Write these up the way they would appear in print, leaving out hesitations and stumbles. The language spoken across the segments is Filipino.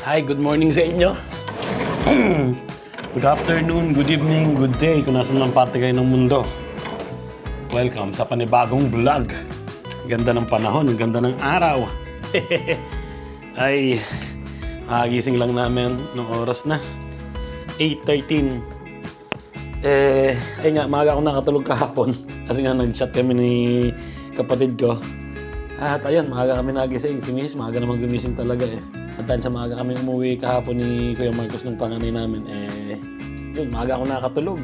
Hi, good morning sa inyo. Good afternoon, good evening, good day. Kung nasan man parte kayo ng mundo. Welcome sa panibagong vlog. Ganda ng panahon, ang ganda ng araw. Ay, gising lang namin nung oras na. 8:13. Ay nga, maaga ako nakatulog kahapon. Kasi nga nag-chat kami ni kapatid ko. At ayun, maaga kami nagising. Si Mrs. maaga naman gumising talaga eh. At dahil sa maaga kami umuwi kahapon ni Kuya Marcos ng panganay namin, yun, maaga ako nakatulog.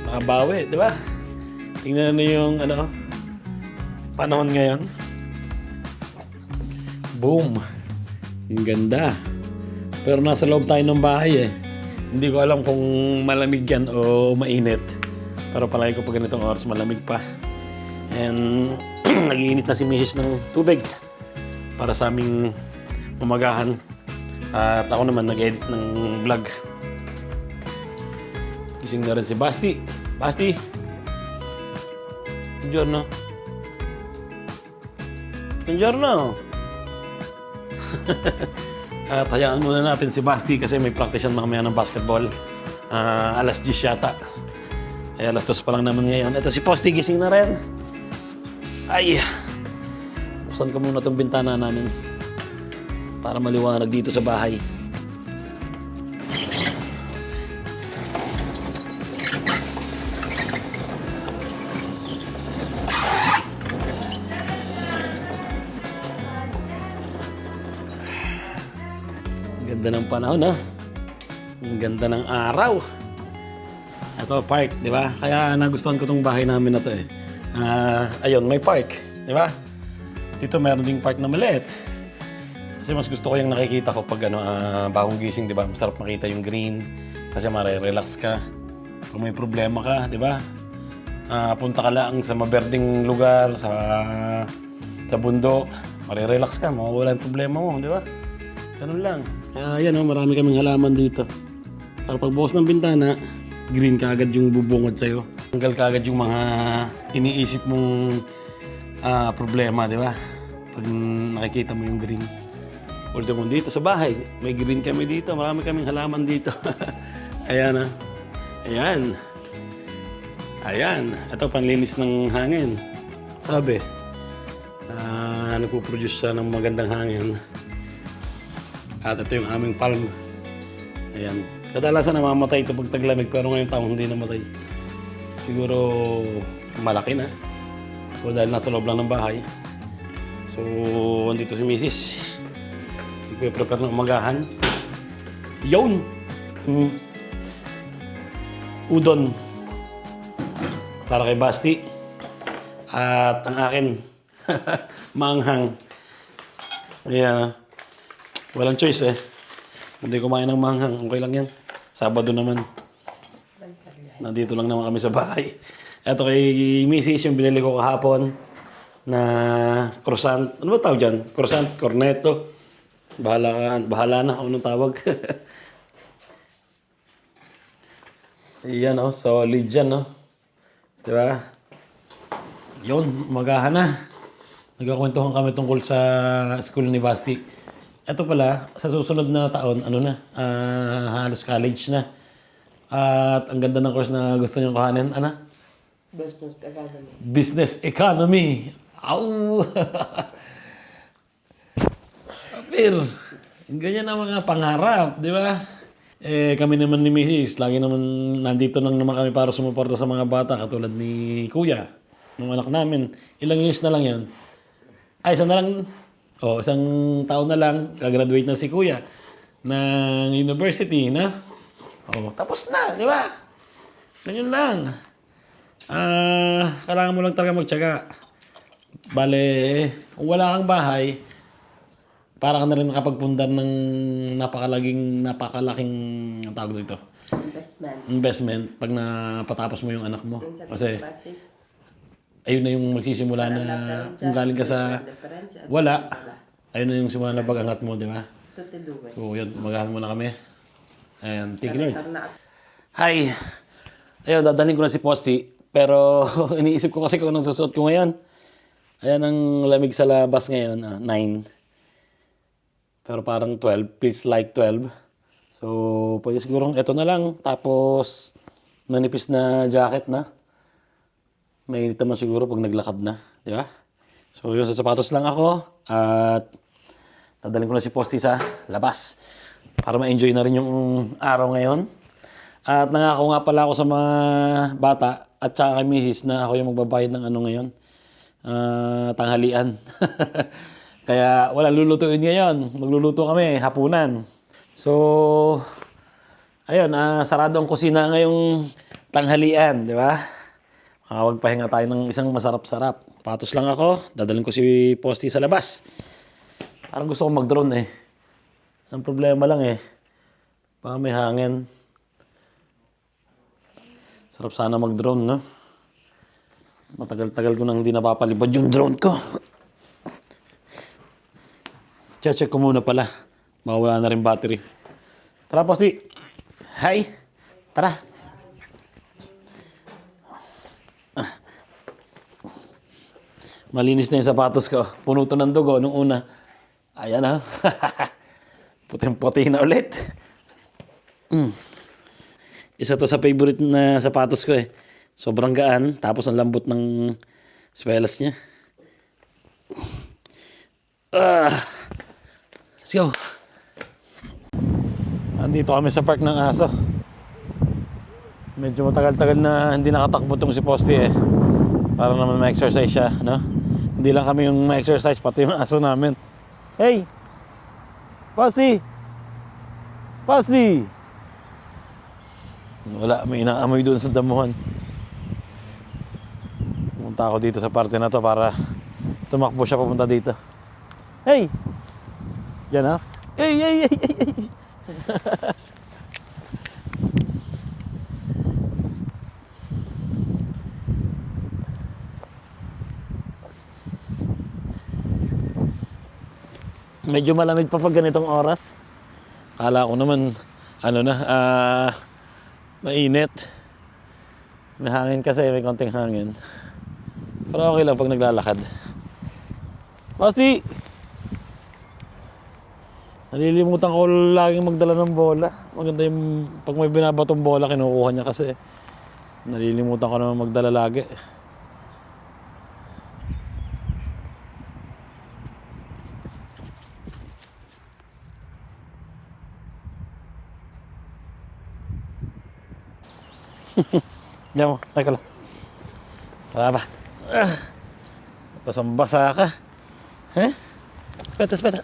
Nakabawi, di ba? Tingnan nyo yung panahon ngayon. Boom! Ang ganda. Pero nasa loob tayo ng bahay eh. Hindi ko alam kung malamig yan o mainit. Pero palagi ko pag ganitong oras malamig pa. And nag-iinit na si Mrs. ng tubig para sa aming umagahan. At ako naman nag-edit ng vlog. Gising na rin si Basti. Basti! Buongiorno. Buongiorno. At hayaan muna natin si Basti kasi may practice yan mamaya ng basketball. Alas 10 yata. Ay, alas 2 pa lang naman ngayon. Ito si Posti, gising na rin. Ay! Buksan ko muna itong bintana namin para maliwanag dito sa bahay. Ganda ng panahon, ha? Ang ganda ng araw. Ito, park, di ba? Kaya nagustuhan ko tong bahay namin na to eh. Ayun, may park, di ba? Dito meron ding park na maliit. Kasi mas gusto ko yung nakikita ko pag bagong gising, di ba? Masarap makita yung green. Kasi mare-relax ka. Kung may problema ka, di ba? Punta ka lang sa maberdeng lugar, sa bundok. Mare-relax ka, mawawala yung problema mo, di ba? Ganun lang. Kaya yan, marami kaming halaman dito. Para pagbukas ng bintana, green ka agad yung bubungad sa'yo. Tanggal ka agad yung mga iniisip mong problema, di ba? Pag nakikita mo yung green. Although dito sa bahay, may green kami dito. Marami kaming halaman dito. Ayan, Ayan. Ayan. Ito, panlinis ng hangin. Sabi, nagpo-produce siya ng magandang hangin. At ito yung aming palm. Ayan. Kadalasan namamatay ito pag taglamig, pero ngayong taong hindi namatay. Siguro malaki na. So dahil nasa loob lang ng bahay. So, andito si Mrs. Prepare ng umagahan. Yun! Udon. Para kay Basti. At ang akin, maanghang. Ayan. Walang choice eh. Hindi kumain ng maanghang. Okay lang yan. Sabado naman. Nandito lang naman kami sa bahay. Ito kay Mrs. yung binili ko kahapon na croissant. Ano ba tawag dyan? Croissant, cornetto. Bahala na kung anong tawag. Iyan solid yan Diba? Yun, umagahan na. Nagkakwentuhan kami tungkol sa school ni Basti. Ito pala, sa susunod na taon, halos college na. At ang ganda ng course na gusto niyong kuhanin, Business Economy. Business Economy. Aw! Pero, ganyan ang mga pangarap, di ba? Kami naman ni Mrs. Lagi naman nandito lang naman kami para sumuporta sa mga bata katulad ni Kuya, ng anak namin. Ilang years na lang yan. Isang taon na lang, kagraduate na si Kuya ng university na. Tapos na, di ba? Ganyan lang. Kailangan mo lang talaga magtiyaga. Bale, kung wala kang bahay, para ka na rin nakapagpundar ng napakalaking ang tawag dito. Investment pag napatapos mo yung anak mo. Kasi ayun na yung magsisimula na kung galing ka sa wala, ayun na yung simula na pag-angat mo, di ba? So yun, magahan muna kami. And thank you Lord. Hi! Ayun, dadalhin ko na si Posti. Pero iniisip ko kasi kung anong susuot ko ngayon. Ayan ang lamig sa labas ngayon, 9. Pero parang 12, feels like 12. So, pwede sigurong ito na lang. Tapos, manipis na jacket na. Mainit naman siguro pag naglakad na. Di ba? So, yun sa sapatos lang ako. At dadalhin ko na si Posty sa labas. Para ma-enjoy na rin yung araw ngayon. At nangako nga pala ako sa mga bata at saka kay misis na ako yung magbabayad ng ano ngayon. Tanghalian. Kaya walang lulutuin ngayon. Magluluto kami, hapunan. So, ayun, sarado ang kusina ngayong tanghalian, di ba? Makakapagpahinga tayo ng isang masarap-sarap. Patos lang ako, dadalhin ko si Posty sa labas. Parang gusto kong mag-drone eh. Ang problema lang eh, baka may hangin. Sarap sana mag-drone, no? Matagal-tagal ko nang hindi napapalibad yung drone ko. Check ko muna pala. Mawala na rin battery. Tara, Posty. Hi. Tara. Malinis na yung sapatos ko. Puno to ng dugo nung una. Ayan ha. Puting-puti na ulit. Isa to sa favorite na sapatos ko eh. Sobrang gaan. Tapos ang lambot ng swelas niya. Let's go. Andito kami sa park ng aso. Medyo matagal-tagal na hindi nakatakbo tong si Posty eh. Para naman ma-exercise siya, no? Hindi lang kami yung ma-exercise, pati yung aso namin. Hey! Posty! Posty! Wala, may inaamoy doon sa damuhan. Pumunta ako dito sa parte na to para tumakbo siya papunta dito. Hey! Diyan ha? Hey, hey, hey, hey, hey! Medyo malamig pa pag ganitong oras. Kala ko naman, mainit. May hangin kasi, may konting hangin. Pero okay lang pag naglalakad. Posty! Nalilimutan ko laging magdala ng bola. Maganda yung pag may binabatong bola, kinukuha niya kasi. Nalilimutan ko naman magdala lagi. Diyan mo, teka lang. Wala ba? Basang-basa ka. Eh? Speta.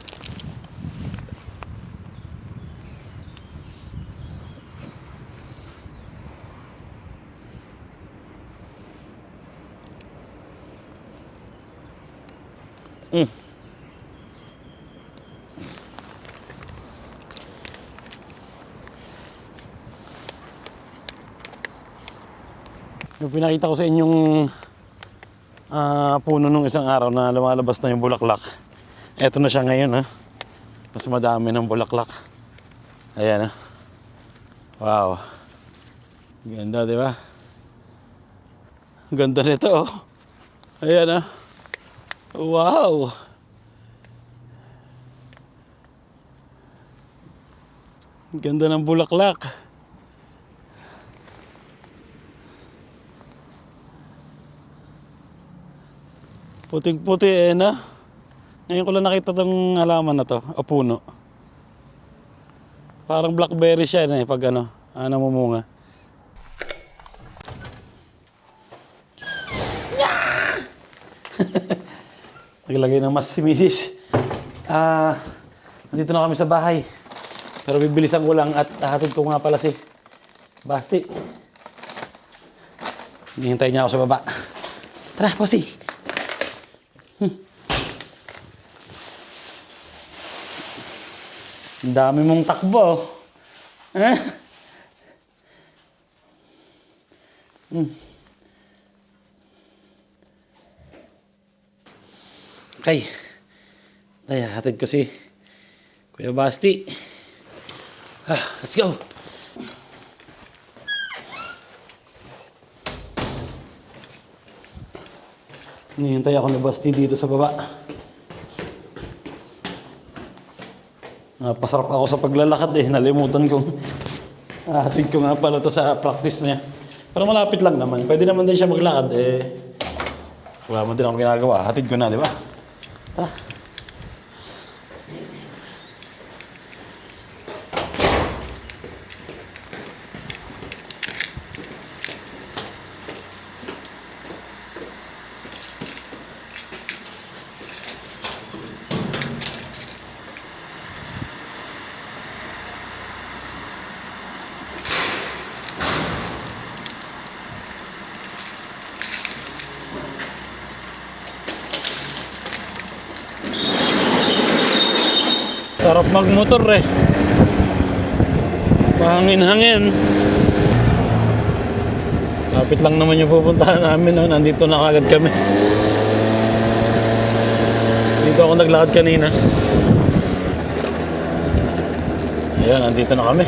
Yung pinakita ko sa inyong puno nung isang araw na lumalabas na yung bulaklak. Eto na siya ngayon ha. Mas madami ng bulaklak. Ayan ha. Wow. Ganda, di ba? Ganda nito oh. Ayan ha. Wow. Ganda ng bulaklak. Puting-puti eh na. Ngayon ko lang nakita tong halaman na to, o puno. Parang blackberry siya eh, pag namumunga. Naglagay ng mas si misis. Nandito na kami sa bahay. Pero bibilisan ko lang at hahatid ko nga pala si Basti. Hinihintay niya ako sa baba. Tara, Posty. Ang dami mong takbo. Eh? Okay. Ay, hatid ko si Kuya Basti. Let's go. Hinihintay ako ni Basti dito sa baba. Pasarap ako sa paglalakad eh. Nalimutan kong hatid ko nga pala to sa practice niya. Pero malapit lang naman. Pwede naman din siya maglakad eh. Wala mo din akong ginagawa. Hatid ko na, di ba? Tara. Sarap magmotor eh. Mahangin-hangin. Lapit lang naman yung pupuntahan namin. No? Nandito na kagad kami. Dito ako naglakad kanina. Ayan, nandito na kami.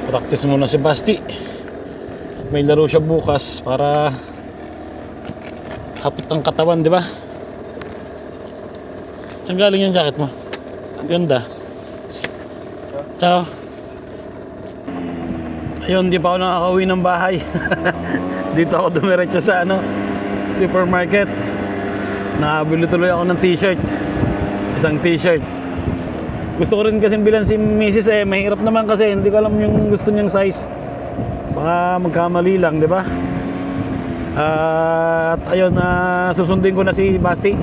Practice muna si Basti. At may laro siya bukas para hapit ang katawan, di ba? Saan galing yung jacket mo? Ang ganda. Ciao. Ayun, di pa ako nakakauwi ng bahay. Dito ako dumiretso sa supermarket. Nakabili tuloy ako ng t-shirt. Isang t-shirt. Gusto ko rin kasi bilan si Mrs. eh. Mahirap naman kasi hindi ko alam yung gusto niyang size. Baka magkamali lang, di ba? At ayun, susundin ko na si Basti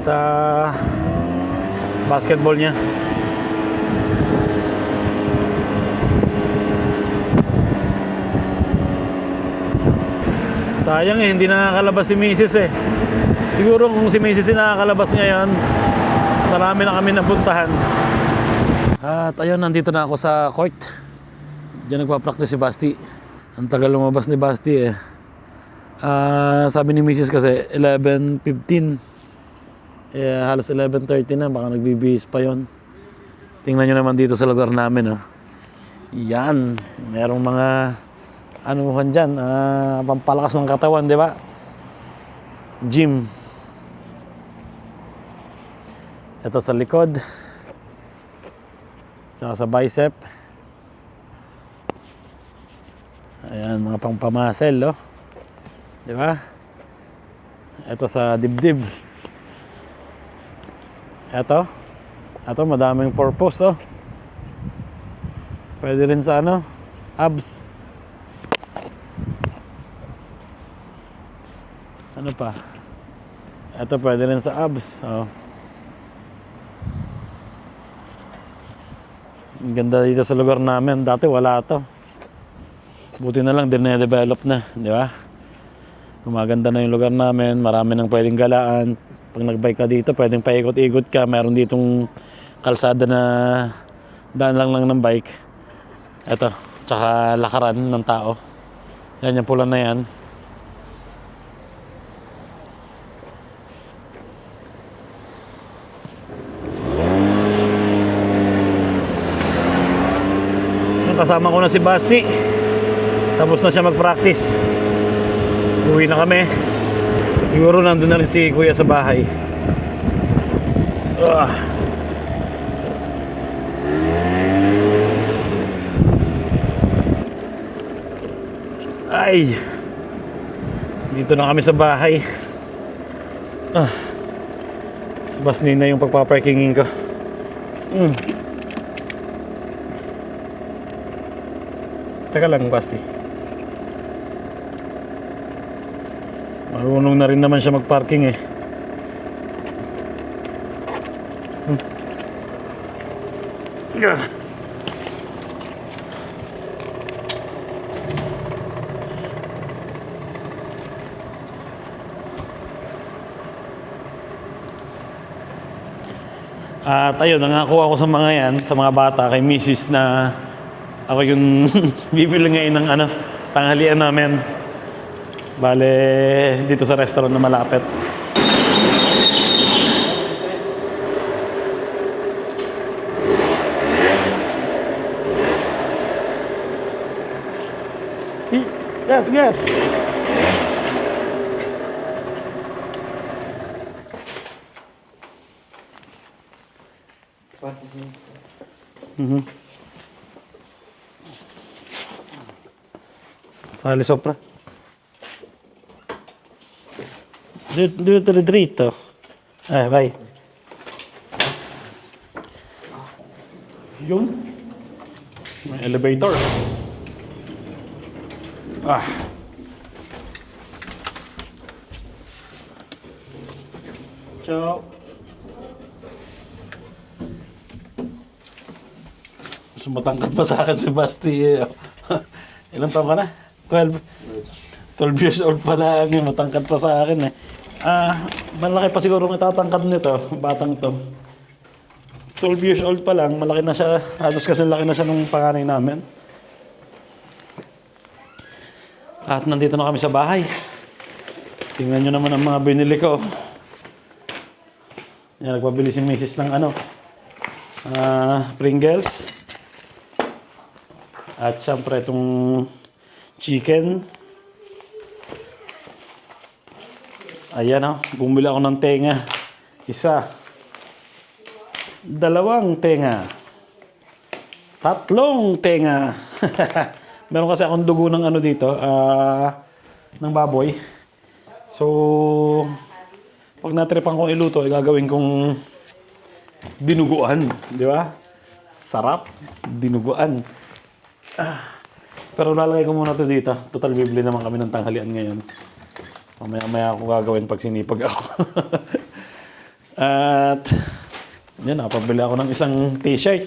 sa basketball niya. Sayang eh, hindi nakakalabas si Mrs. eh. Siguro kung si Mrs. nakakalabas ngayon, marami na kami napuntahan. At ayun, nandito na ako sa court. Diyan nagpa-practice si Basti. Ang tagal lumabas ni Basti eh. Sabi ni Mrs. kasi 11:15. Halos 11:30 na, baka nagbibihis pa yon. Tingnan nyo naman dito sa lugar namin. Yan, merong mga anuhan dyan, pampalakas ng katawan, di ba? Gym. Ito sa likod. Tsaka sa bicep. Ayan, mga pangpamuscle, di ba? Ito sa dibdib. Ito madaming purpose, Pwede rin sa abs. Ano pa? Ito pwede rin sa abs, Ang ganda dito sa lugar namin. Dati wala to. Buti na lang din-develop na, di ba? Gumaganda na yung lugar namin. Marami nang pwedeng galaan. Pag nagbike ka dito, pwedeng paikot-ikot ka. Meron ditong kalsada na daan lang ng bike. Ito, tsaka lakaran ng tao. Yan, yung pula na yan. Kasama ko na si Basti. Tapos na siya mag-practice. Uwi na kami. Siguro nandun na rin si Kuya sa bahay. Ay! Dito na kami sa bahay. Sa bus na yung pagpaparkingin ko. Teka lang, Basti. Marunong na rin naman siya mag-parking eh. At ayun, nangako ako sa mga yan, sa mga bata, kay Mrs. na ako yung bibili ngayon ng tanghalian namin. Bale, dito sa restaurant na malapit. Yes. Mhm. Sali sopra. Due dritto. Vai. Yun. May elevator. Ah. Ciao. Mas matangkad pa sa akin si Basti. Ilang taon ka na? 12. 12 years old pa lang. Matangkad pa sa akin eh. Malaki pa siguro ang itatangkad nito. Batang to. 12 years old pa lang. Malaki na siya. Halos kasi laki na siya nung panganay namin. At nandito na kami sa bahay. Tingnan nyo naman ang mga binili ko. Yan, nagpabili si Mrs. ng Pringles. At syempre itong chicken. Ayan bumili ako ng tenga. Isa. 2 tenga. 3 tenga. Meron kasi akong dugo ng dito, ng baboy. So, pag natripan kong iluto, gagawin kong dinuguan. Di ba? Sarap. Dinuguan. Pero lalagay ko muna ito dito. Total, bibili naman kami ng tanghalian ngayon. Mamaya-maya ako gagawin pag sinipag ako. At, yan, nakapabili ako ng isang t-shirt.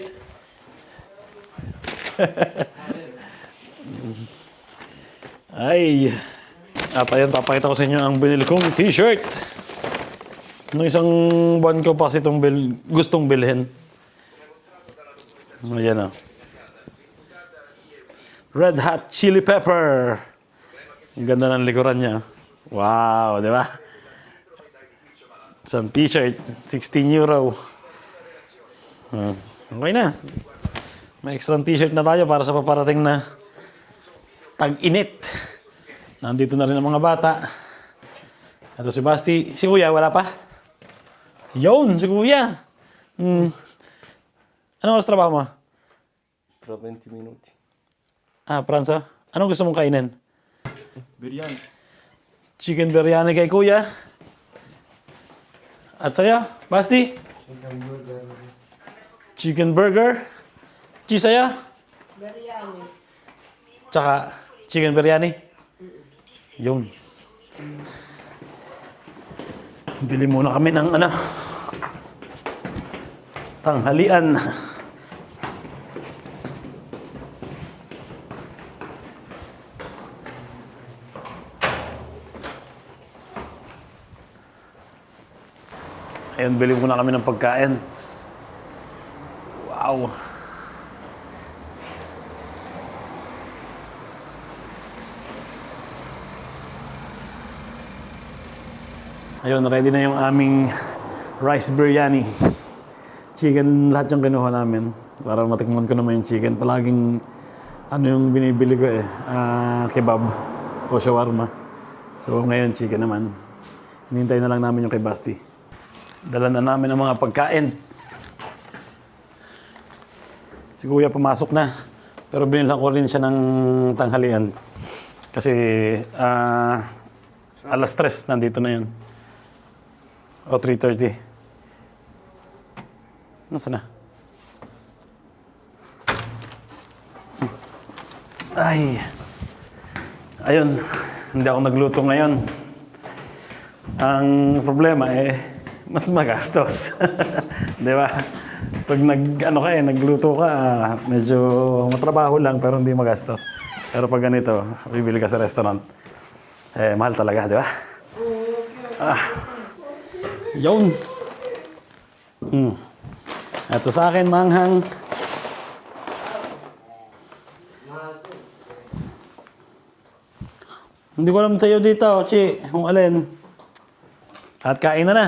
Ay. At ayan, papakita ko sa inyo ang binili kong t-shirt. Nung isang buwan ko pa kasi itong gustong bilhin. Ayan Red Hot Chili Pepper. Ang ganda ng likuran niya. Wow, di ba? Isang t-shirt, 16 euro. Okay na. May extra t-shirt na tayo para sa paparating na tag-init. Nandito na rin ang mga bata. Ito si Basti. Si Kuya, wala pa? Yun, si Kuya. Anong oras trabaho mo? Tra 20 minuti. Pransa. Anong gusto mong kainin? Biryani. Chicken biryani kay Kuya. At sa'yo, Basti? Chicken burger. Cheese sa'yo? Biryani. Tsaka chicken biryani. Yun. Bili muna kami ng tanghalian. Ayun, bili muna kami ng pagkain. Wow. Ayun, ready na yung aming rice biryani. Chicken, lahat yung kinuha namin. Para matikman ko naman yung chicken. Palaging, yung binibili ko kebab o shawarma. So, ngayon, chicken naman. Hinihintay na lang namin yung kay Basti. Dala na namin ang mga pagkain. Si Kuya pumasok na. Pero binilhan ko rin siya ng tanghalian. Kasi, alas 3, nandito na yun. O 3:30. Nasaan na? Ay. Ayun. Hindi ako nagluto ngayon. Ang problema mas magastos. Di ba? Pag nagluto ka, medyo matrabaho lang pero hindi magastos. Pero pag ganito, bibili ka sa restaurant, mahal talaga, di ba? Yun. Ito sa akin, manghang. Hindi ko alam sa'yo dito, Chi, kung alin. At kain na na.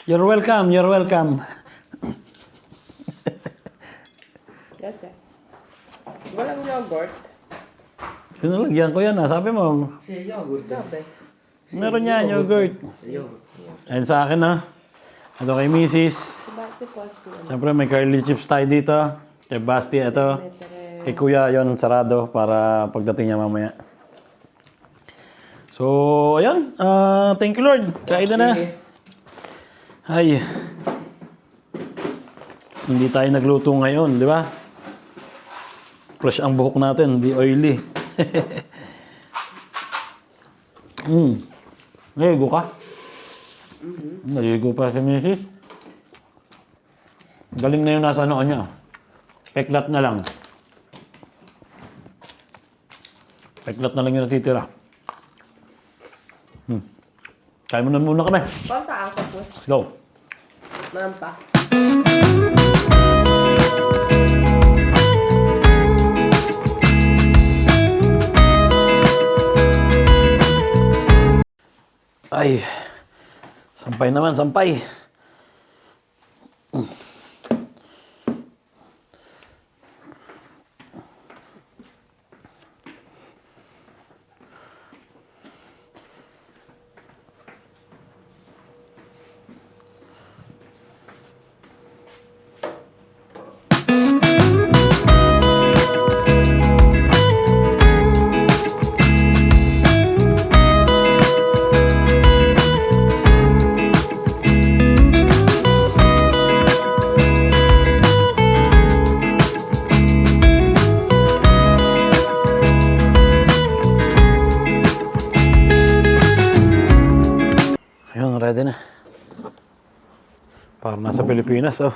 You're welcome, you're welcome. Yata. Walang yogurt. Pinalagyan ko yan sabi mo. Sabi. Meron yan, yogurt. Ayun sa akin Ito kay Mrs. Si Posti. Siyempre, may curly chips tayo dito. Kay Basti, ito. Metere. Kay Kuya, yon sarado para pagdating niya mamaya. So, ayun. Thank you, Lord. Kain na. Ay. Hindi tayo nagluto ngayon, di ba? Fresh ang buhok natin, hindi oily. Naligo ka? Naligo pa si Mrs. Galing na yung nasa noo niya. Peklat na lang. Peklat na lang yung natitira. Kaya mo na muna kami. Punta ako po. Let's go. Mampa. Ay. Sampay naman, sampay. Ayun, ready na. Parang nasa Pilipinas, oh.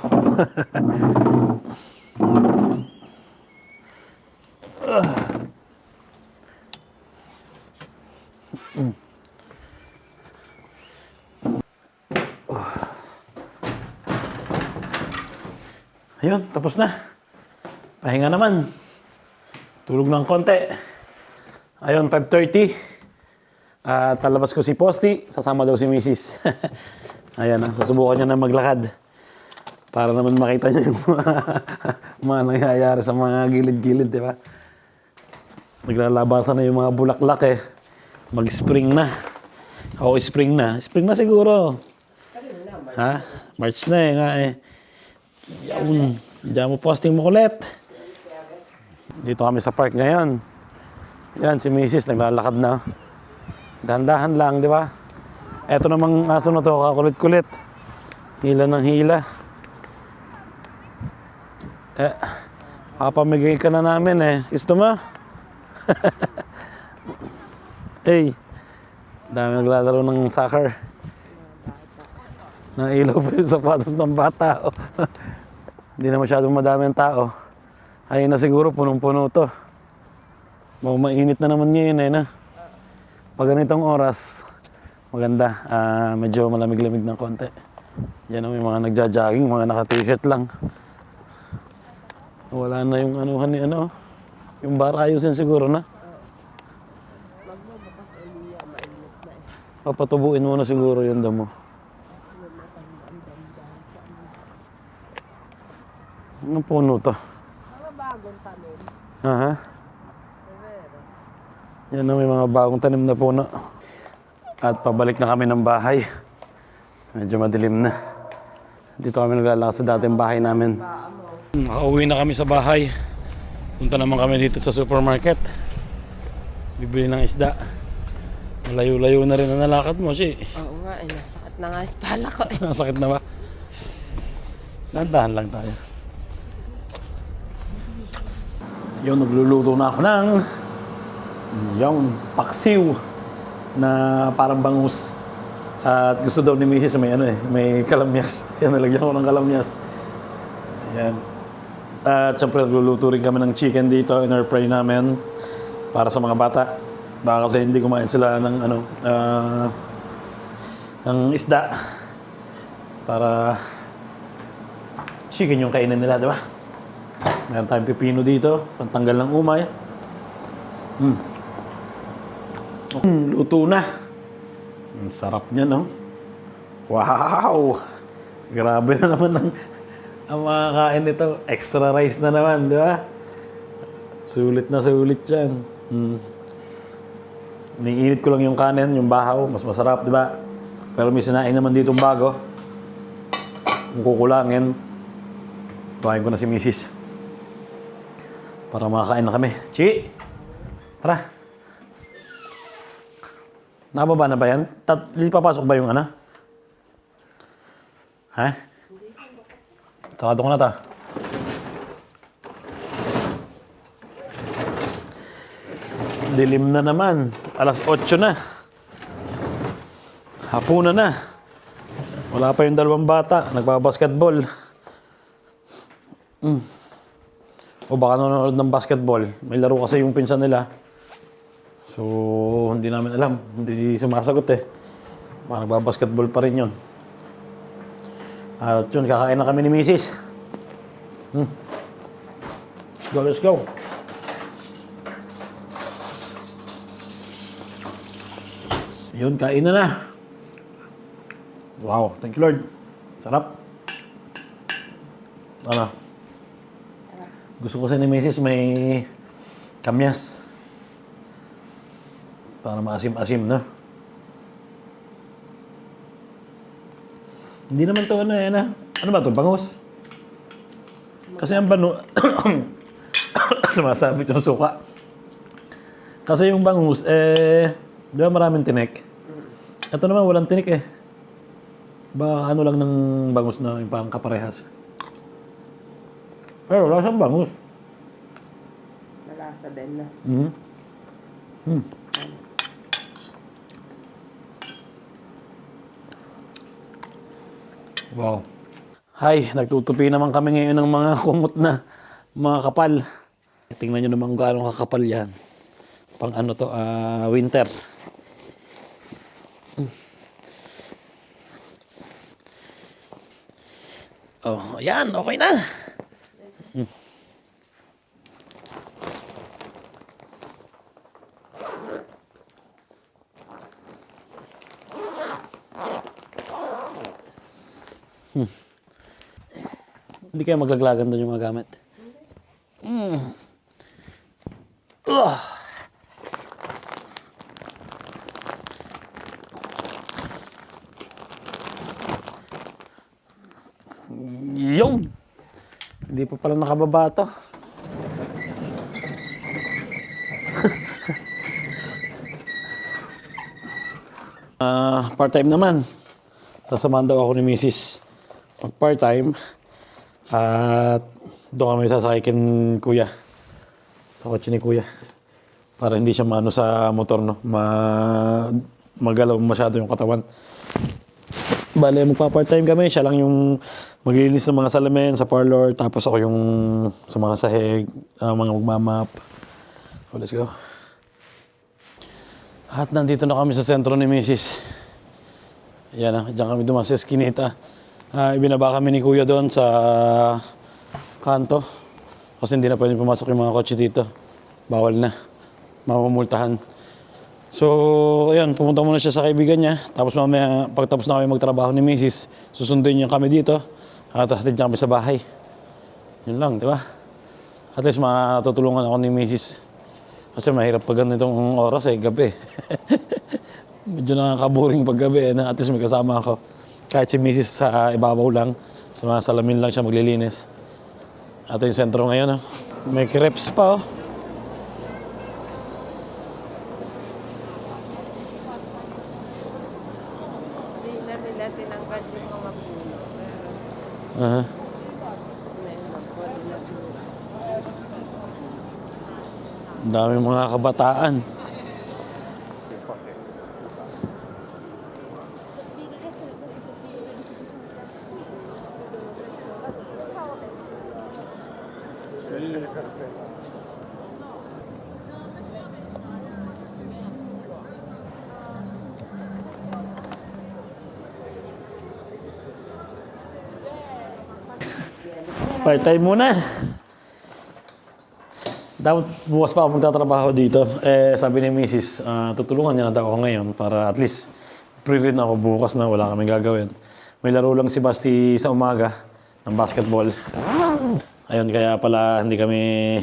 Ayun, tapos na. Pahinga naman. Tulog ng konti. Ayun, 5:30. Talabas ko si Posti, sasama daw si Mrs. Ayan na, susubukan niya na maglakad. Para naman makita niya yung mga nangyayari sa mga gilid-gilid, di ba? Naglalabasan na yung mga bulaklak eh. Mag-spring na. O, spring na. Spring na siguro. Ha? March na eh nga eh. Yun. Diyan mo posting mo ulit. Dito kami sa park ngayon. Yan, si Mrs. naglalakad na. Dahan-dahan lang, di ba? Eto namang aso na to, kakulit-kulit. Hila ng hila. Kapamigay ka na namin eh. Gusto mo? Hey, dami naglalaro ng soccer. Nailaw pa yung sapatos ng bata. Hindi na masyadong madami ang tao. Ayun na siguro, punong-puno to. Mainit na naman ngayon eh, na. Pag ganitong oras, maganda. Medyo malamig-lamig ng konti. Yan may mga nagja-jogging, mga naka-t-shirt lang. Wala na yung anuhan ni ano. Yung bar ayusin siguro na. Papatubuin mo na siguro yung damo. Anong puno to? Mga bagong tanim. Aha. Yan na may mga bagong tanim na puno. At pabalik na kami ng bahay. Medyo madilim na. Dito kami naglalakad sa dating bahay namin. Nakauwi na kami sa bahay. Punta naman kami dito sa supermarket. Bibili ng isda. Malayo-layo na rin ang nalakad mo, si. Oo nga, nasakit na nga espala ko eh. Nasakit na ba? Dahan lang tayo. Yun, nagluluto na ako ng yung paksiw na parang bangus. At gusto daw ni Mrs. may kalamyas. Yan, nalagyan ko ng kalamyas. Ayan. At syempre, nagluluto rin kami ng chicken dito in our fry namin para sa mga bata. Baka kasi hindi kumain sila ng ng isda. Para chicken yung kainin nila, di ba? Meron tayong pipino dito, pantanggal ng umay. Luto na. Ang sarap niya, no? Wow! Grabe na naman ang mga kain nito. Extra rice na naman, di ba? Sulit na sulit yan. Niinit ko lang yung kanin, yung bahaw. Mas masarap, di ba? Pero may sinain naman ditong bago. Kung kukulangin, tuwain ko na si Mrs. Para makakain na kami. Chi! Tara! Nakababa na ba yan? Papasok ba yung ano? Ha? Sarado ko na ta. Dilim na naman. Alas 8 na. Hapunan na. Wala pa yung dalawang bata. Nagbabasketball. O baka nanonood ng basketball. May laro kasi yung pinsan nila. So, hindi namin alam. Hindi sumasagot eh. Baka nagbabasketball pa rin yun. At yun, kakain na kami ni Mrs. Let's go. Yun, kain na. Wow, thank you Lord. Sarap. Ano? Gusto ko sa ni Mrs. may kamyas. Para maasim-asim, no? Hindi naman to ano ba to? Bangus? Kasi ang sumasabit yung suka. Kasi yung bangus, di ba maraming tinik? Ito naman walang tinik eh. Baka ano lang ng bangus na yung parang kaparehas. Pero wala siyang bangus. Malasa din na. Wow. Hi, nagtutupi naman kami ngayon ng mga kumot na mga kapal. Tingnan nyo naman kung gaano kakapal yan. Pang ano to, winter. Oh, ayan, okay na. Hindi kayo maglaglagan doon yung mga gamit. Yung! Hindi pa pala nakababa to. Part-time naman. Sasamahan daw ako ni Mrs. Pag part-time. At doon kami sasakay kin Kuya. Sa kotse ni Kuya. Para hindi siya maano sa motor, no? Magalaw masyado yung katawan. Bale, magpa-part-time kami. Siya lang yung maglilinis ng mga salamin sa parlor. Tapos ako yung sa mga sahig, mga magmamap. So, let's go. At nandito na kami sa sentro ni Mrs. Ayan na, diyan kami dumaan sa eskinita. Ibinaba kami ni Kuya doon sa kanto. Kasi hindi na pwede pumasok yung mga kotse dito. Bawal na. Mamamultahan. So, ayun, pumunta muna siya sa kaibigan niya. Tapos mamaya, pagtapos na kami magtrabaho ni Mrs., susunduin niya kami dito. At hatid niya kami sa bahay. Yun lang, di ba? At least matutulungan ako ni Mrs. Kasi mahirap pag ganitong oras gabi. Medyo nakakaboring pag gabi na at least may kasama ako. Kahit si Mrs. sa ibabaw lang, sa mga salamin lang siya maglilinis. At yung sentro ngayon, may crepes pa, oh. Hindi na nila tinanggal yung mga puno. Pero may magpapali na puno. Ang daming mga kabataan. Part-time muna. Dapat bukas pa ako magtatrabaho dito. Sabi ni Mrs., tutulungan niya na daw ako ngayon para at least free rin ako bukas na wala kaming gagawin. May laro lang si Basti sa umaga ng basketball. Ayun, kaya pala hindi kami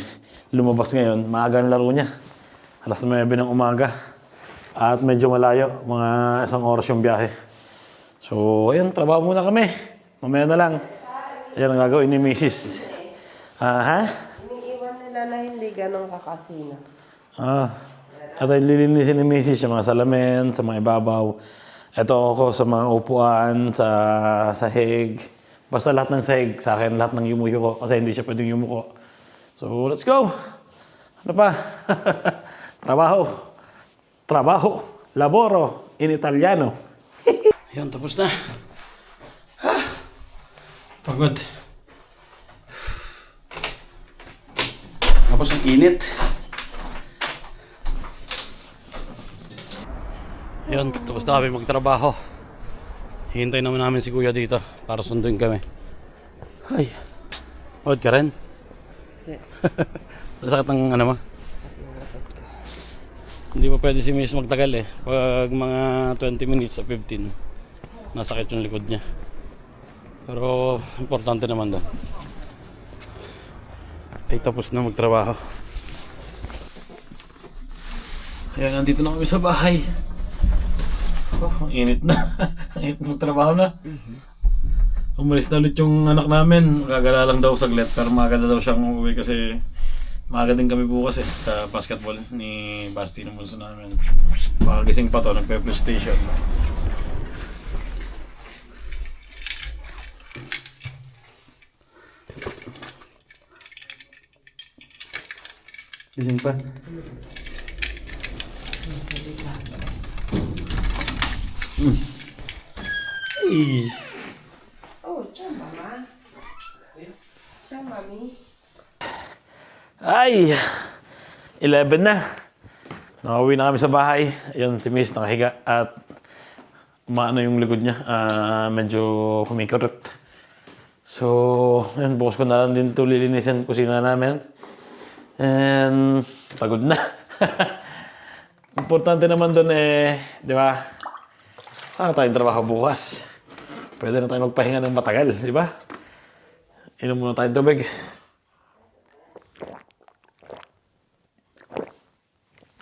lumabas ngayon. Maaga ang laro niya. Alas 9 ng umaga. At medyo malayo. Mga 1 oras yung biyahe. So, ayun, trabaho muna kami. Mamaya na lang. Ayan ang gagawin ni Mrs. Ha? Iniiwan nila na hindi ganun kakasina. Ito yung lilinisin ni Mrs. yung mga salamin, sa mga ibabaw. Ito ako sa mga upuan, sa sahig. Basta lahat ng sahig, sa akin lahat ng yumuyuko kasi hindi siya pwedeng yumuko. So, let's go! Ano pa? Trabaho. Trabaho. Laboro. In Italiano. Ayun, tapos na. Pagod. Tapos ang init. Ayun, tapos na kami magtrabaho. Hintay naman namin si Kuya dito para sunduin kami. Ay, pagod ka rin? Sakit ang ano mo? Hindi pa pwede si Miss magtagal eh. Pag mga 20 minutes o 15, nasakit yung likod niya. Pero importante naman doon. Ay tapos na magtrabaho. Kaya nandito na kami sa bahay. Oh, ang init na. Ang init magtrabaho na. Umalis na ulit yung anak namin. Magagala lang daw saglit. Pero maganda daw siyang uuwi kasi maaga din kami bukas eh sa basketball ni Basti ng bunso namin. Baka gising pa to, nagpe-PlayStation. Gising pa? Ay. Oh, siya mama. Siya mami. Ay! 11 na. Nakauwi na kami sa bahay. Ayun, si Miss nakahiga at umaano yung likod niya. Medyo kumikurot. So, ayun, bukas ko na lang din ito lilinisin kusina namin. And, pagod na. Importante naman doon eh, di ba? Saan tayong trabaho bukas? Pwede na tayo magpahinga ng matagal, di ba? Inom muna tayong tubig.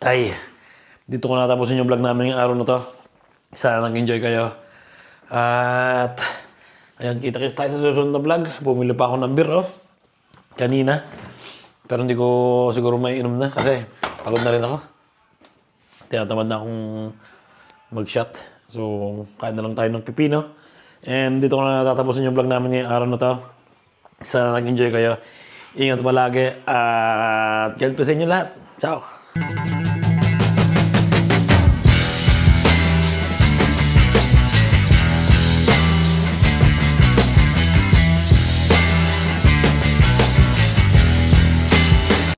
Ay, dito ko natapusin yung vlog namin yung araw na to. Sana nag-enjoy kayo. At, ayan, kita-kits tayo sa susunod na vlog. Bumili pa ako ng beer, oh. Kanina. Pero hindi ko siguro may inom na kasi pagod na rin ako. Tinatamad na akong mag-shot. So, kain na lang tayo ng pipino. And dito ko na natatapusin yung vlog namin ngayong araw na to. Sana nag-enjoy kayo. Ingat palagi. At God bless sa inyo lahat. Ciao!